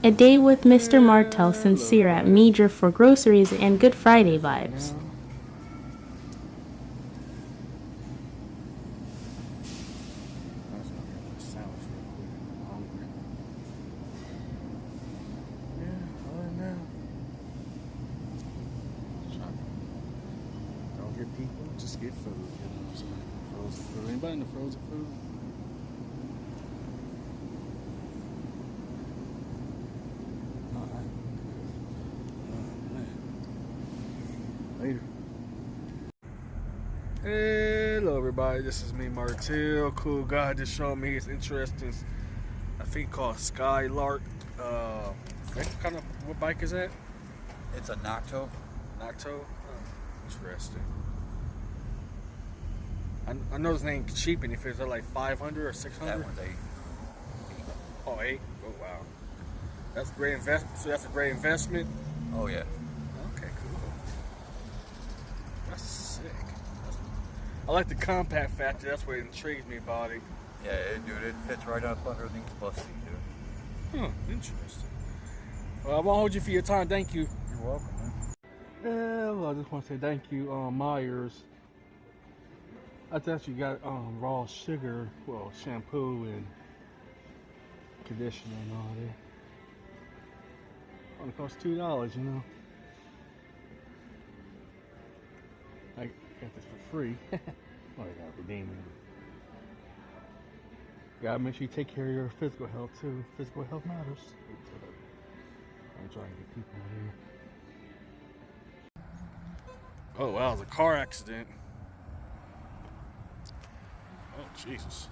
A day with Mr. Martell Sincere at Meijer for groceries and Good Friday vibes. Don't get people, just get food. You know what I'm saying? Frozen food. Anybody in the frozen food? Alright. Man. Later. Hello everybody, this is me Martell. Cool guy just showed me his interesting, I think called Skylark. What bike is that? It's a Nocto. Nocto? Interesting. I know this ain't cheap, and if it's like 500 or 600. That one's 8. Oh, 8? Oh, wow. That's great investment. So that's a great investment? Oh, yeah. Okay, cool. That's sick. I like the compact factor. That's what intrigues me about it. Yeah, dude, it fits right up underneath the bus seat, dude. Huh, interesting. Well, I won't hold you for your time. Thank you. You're welcome, man. Well, I just want to say thank you, Meijer's. That's actually got raw sugar, well, shampoo and conditioner and all that. Only costs $2, you know. I got this for free. Well, I gotta redeem it. Gotta make sure you take care of your physical health too. Physical health matters. I'm trying to get people in here. Oh wow, it was a car accident. Oh Jesus.